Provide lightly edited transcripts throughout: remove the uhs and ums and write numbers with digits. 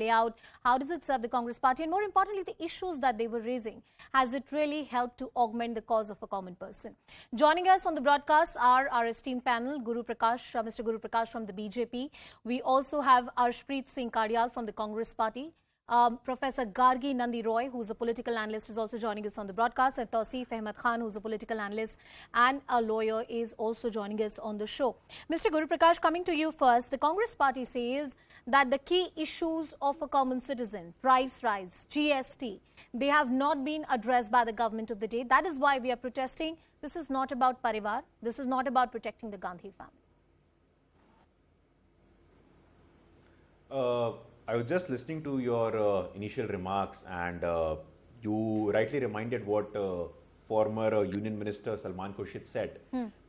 play out? How does it serve the Congress party? And more importantly, the issues that they were raising. Has it really helped to augment the cause of a common person? Joining us on the broadcast are our esteemed panel, Guru Prakash, Mr. Guru Prakash from the BJP. We also have Arshpreet Singh Khadial from the Congress party. Professor Gargi Nandi Roy, who's a political analyst, is also joining us on the broadcast. And Tausif Ahmed Khan, who's a political analyst and a lawyer, is also joining us on the show. Mr. Guru Prakash, coming to you first. The Congress party says that the key issues of a common citizen, price rise, GST, they have not been addressed by the government of the day. That is why we are protesting. This is not about Parivar. This is not about protecting the Gandhi family. I was just listening to your initial remarks, and you rightly reminded what former Union Minister Salman Khurshid said.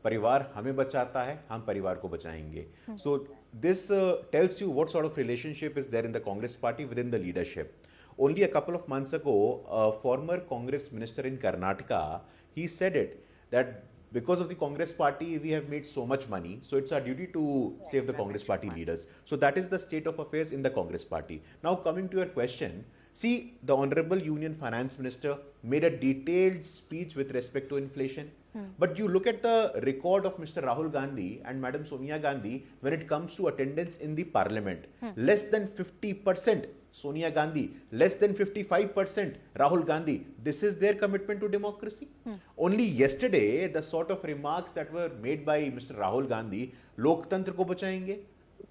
परिवार हमें बचाता है, हम परिवार को बचाएंगे. So this tells you what sort of relationship is there in the Congress party within the leadership. Only a couple of months ago, a former Congress minister in Karnataka, he said it, that because of the Congress party, we have made so much money. So it's our duty to save the Congress party leaders. So that is the state of affairs in the Congress party. Now coming to your question, see, the Honorable Union Finance Minister made a detailed speech with respect to inflation. But you look at the record of Mr. Rahul Gandhi and Madam Sonia Gandhi when it comes to attendance in the parliament. Less than 50% Sonia Gandhi, less than 55% Rahul Gandhi. This is their commitment to democracy. Only yesterday, the sort of remarks that were made by Mr. Rahul Gandhi, लोकतंत्र को बचाएंगे,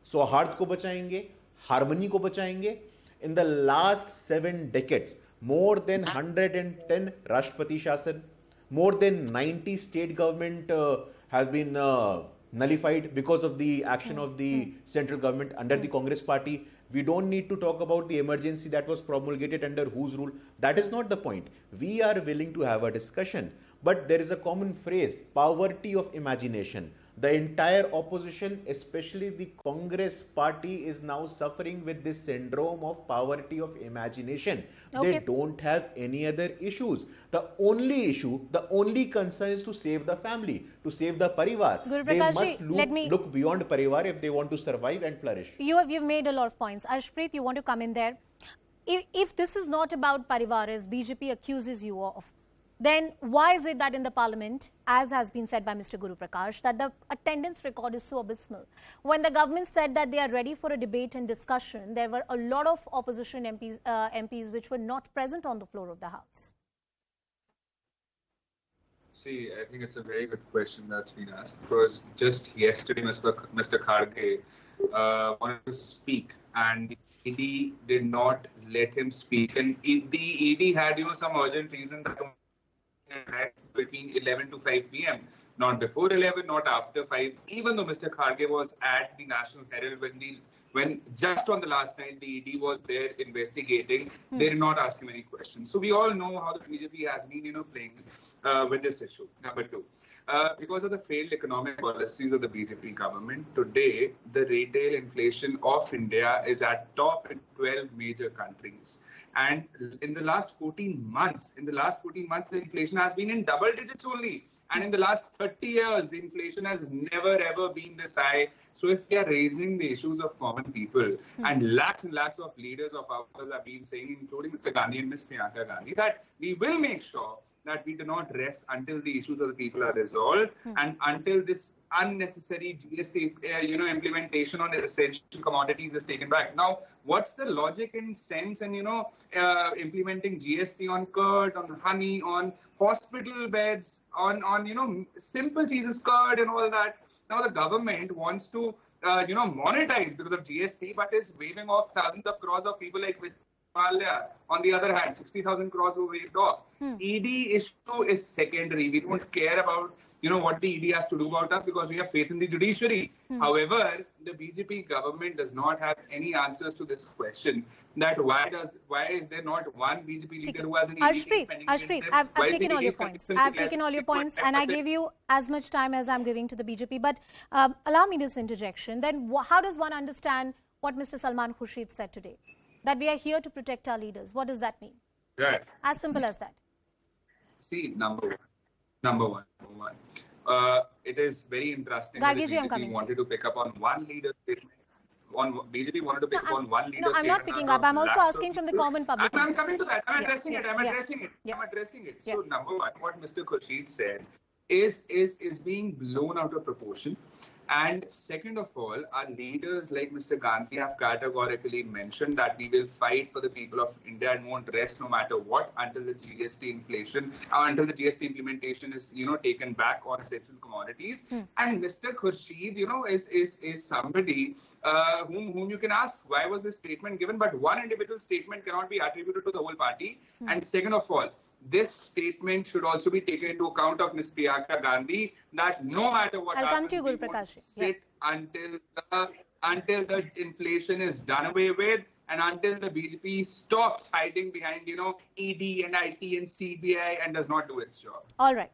सौहार्द को बचाएंगे, harmony को बचाएंगे. In the last 7 decades, more than 110 Rashtrapati Shasan, more than 90 state government have been nullified because of the action of the central government under the Congress party. We don't need to talk about the emergency that was promulgated under whose rule. That is not the point. We are willing to have a discussion. But there is a common phrase, poverty of imagination. The entire opposition, especially the Congress party, is now suffering with this syndrome of poverty of imagination. Okay. They don't have any other issues. The only issue, the only concern is to save the family, to save the parivar. They must look beyond parivar if they want to survive and flourish. You've made a lot of points. Arshpreet, you want to come in there? If this is not about parivar, as BJP accuses you of, then why is it that in the parliament, as has been said by Mr. Guru Prakash, that the attendance record is so abysmal? When the government said that they are ready for a debate and discussion, there were a lot of opposition MPs which were not present on the floor of the House. See, I think it's a very good question that's been asked, because just yesterday Mr. Kharge wanted to speak, and the ED did not let him speak. And the ED had, some urgent reason that between 11 to 5 p.m. Not before 11, not after 5. Even though Mr. Kharge was at the National Herald when just on the last night the ED was there investigating, they did not ask him any questions. So we all know how the BJP has been, playing with this issue. Number two, because of the failed economic policies of the BJP government, today the retail inflation of India is at top in 12 major countries. And in the last 14 months, the inflation has been in double digits only. And in the last 30 years, the inflation has never ever been this high. So if we are raising the issues of common people, and lakhs of leaders of ours have been saying, including Mr. Gandhi and Ms. Priyanka Gandhi, that we will make sure that we do not rest until the issues of the people are resolved and until this unnecessary GST, implementation on essential commodities is taken back. Now, what's the logic and sense in, implementing GST on curd, on honey, on hospital beds, on simple cheeses, curd and all that? Now the government wants to, monetize because of GST, but is waving off thousands of crores of people like with Himalaya. On the other hand, 60,000 crores were waved off. ED issue is secondary. We don't care about, what the ED has to do about us because we have faith in the judiciary. However, the BJP government does not have any answers to this question. That why is there not one BJP leader who has an ED case pending? Arshpreet, I've taken all your points. I've taken all your points, and I gave you as much time as I'm giving to the BJP. But allow me this interjection. Then how does one understand what Mr. Salman Khurshid said today? That we are here to protect our leaders. What does that mean? Right. As simple as that. See, number one. It is very interesting that the BJP wanted to pick up on one leader's statement. BJP wanted to pick on one leader. No, I'm not picking up. I'm also asking from the common public. I'm coming to that. I'm Yeah, addressing it. yeah, I'm yeah. addressing it. Yeah. I'm addressing it. Yeah. So number one, what Mr. Khurshid said is being blown out of proportion. And second of all, our leaders like Mr. Gandhi have categorically mentioned that we will fight for the people of India and won't rest no matter what until the GST inflation, until the GST implementation is, taken back on essential commodities. And Mr. Khurshid, is somebody whom you can ask why was this statement given, but one individual statement cannot be attributed to the whole party. And second of all, this statement should also be taken into account of Ms. Priyanka Gandhi, that no matter what I'll happens, come to you, Guru we won't Prakash. sit until the inflation is done away with, and until the BJP stops hiding behind, ED and IT and CBI and does not do its job. All right.